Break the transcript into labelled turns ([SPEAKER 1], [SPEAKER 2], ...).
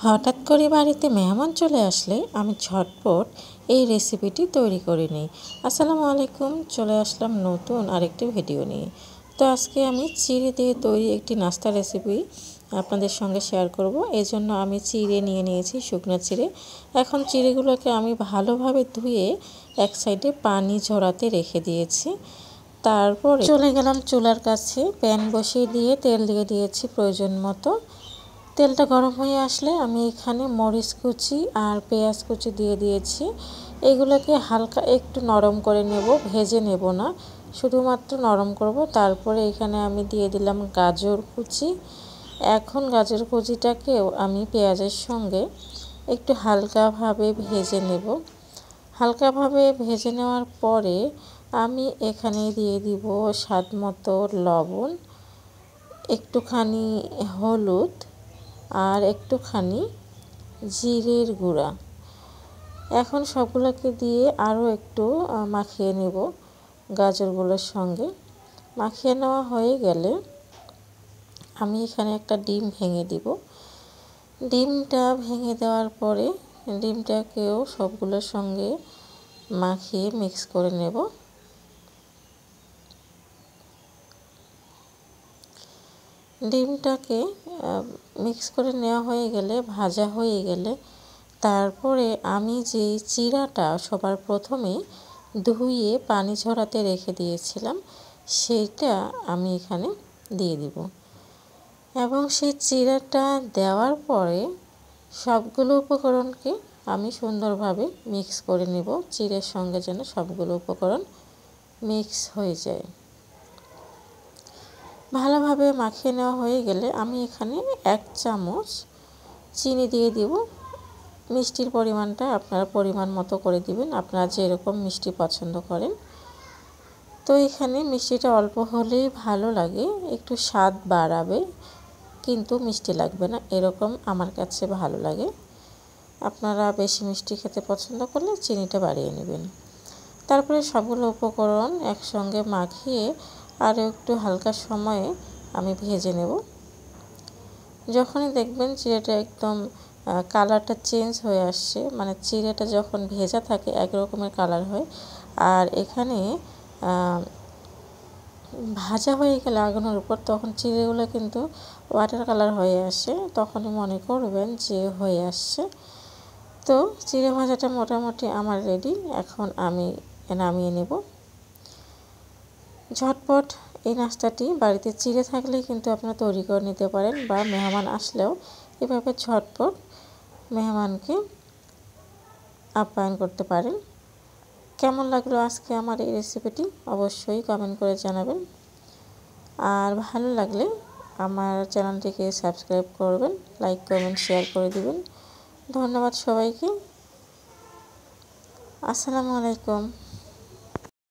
[SPEAKER 1] হঠাৎ করে বাড়িতে মেহমান চলে আসলে আমি ঝটপট এই রেসিপিটি তৈরি করে নিই। আসসালামু আলাইকুম, চলে আসলাম নতুন আরেকটি ভিডিও নিয়ে। তো আজকে আমি চিড়ে দিয়ে তৈরি একটি নাস্তা রেসিপি আপনাদের সঙ্গে শেয়ার করব। এই জন্য আমি চিড়ে নিয়ে নিয়েছি, শুকনো চিড়ে। এখন চিড়েগুলোকে আমি ভালোভাবে ধুয়ে এক সাইডে পানি ঝরাতে রেখে দিয়েছি। তারপরে চলে গেলাম চুলার কাছে, প্যান বসিয়ে দিয়ে তেল দিয়ে দিয়েছি প্রয়োজন মতো। তেলটা গরম হয়ে আসলে আমি এখানে মরিচ কুচি আর পেঁয়াজ কুচি দিয়ে দিয়েছি। এগুলোকে হালকা একটু নরম করে নেব, ভেজে নেব না, শুধুমাত্র নরম করব। তারপরে এখানে আমি দিয়ে দিলাম গাজর কুচি। এখন গাজর কুচিটাকেও আমি পেঁয়াজের সঙ্গে একটু হালকাভাবে ভেজে নেব। হালকাভাবে ভেজে নেওয়ার পরে আমি এখানে দিয়ে দিব স্বাদ মতো লবণ, একটুখানি হলুদ আর একটুখানি জিরের গুঁড়া। এখন সবগুলোকে দিয়ে আরও একটু মাখিয়ে নেব গাজরগুলোর সঙ্গে। মাখিয়ে নেওয়া হয়ে গেলে আমি এখানে একটা ডিম ভেঙে দিব। ডিমটা ভেঙে দেওয়ার পরে ডিমটাকেও সবগুলোর সঙ্গে মাখিয়ে মিক্স করে নেব। ডিমটাকে মিক্স করে নেওয়া হয়ে গেলে, ভাজা হয়ে গেলে, তারপরে আমি যে চিড়াটা সবার প্রথমে ধুয়ে পানি ঝরাতে রেখে দিয়েছিলাম সেইটা আমি এখানে দিয়ে দিব। এবং সেই চিড়াটা দেওয়ার পরে সবগুলো উপকরণকে আমি সুন্দরভাবে মিক্স করে নেব, চিড়ের সঙ্গে যেন সবগুলো উপকরণ মিক্স হয়ে যায়। ভালোভাবে মাখিয়ে নেওয়া হয়ে গেলে আমি এখানে 1 চামচ চিনি দিয়ে দিব। মিষ্টির পরিমাণটা আপনারা পরিমাণ মতো করে দিবেন, আপনারা যেরকম মিষ্টি পছন্দ করেন। তো এখানে মিষ্টিটা অল্প হলেই ভালো লাগে, একটু স্বাদ বাড়াবে কিন্তু মিষ্টি লাগবে না, এরকম আমার কাছে ভালো লাগে। আপনারা বেশি মিষ্টি খেতে পছন্দ করলে চিনিটা বাড়িয়ে নেবেন। তারপরে সবগুলো উপকরণ একসঙ্গে মাখিয়ে আরও একটু হালকা সময়ে আমি ভেজে নেব। যখনই দেখবেন চিড়েটা একদম কালারটা চেঞ্জ হয়ে আসছে, মানে চিড়েটা যখন ভেজা থাকে এক রকমের কালার হয়, আর এখানে ভাজা হয়ে গেলে আগুনের উপর, তখন চিড়েগুলো কিন্তু ওয়াটার কালার হয়ে আসে, তখনই মনে করবেন যে হয়ে আসছে। তো চিড়ে ভাজাটা মোটামুটি আমার রেডি। এখন আমি নামিয়ে নেব। ঝটপট এই নাস্তাটি বাড়িতে চিড়ে থাকলেই কিন্তু আপনারা তৈরি করে নিতে পারেন, বা মেহমান আসলেও এভাবে ঝটপট মেহমানকে আপ্যায়ন করতে পারেন। কেমন লাগলো আজকে আমার এই রেসিপিটি অবশ্যই কমেন্ট করে জানাবেন। আর ভালো লাগলে আমার চ্যানেলটিকে সাবস্ক্রাইব করবেন, লাইক কমেন্ট শেয়ার করে দিবেন। ধন্যবাদ সবাইকে। আসসালামু আলাইকুম।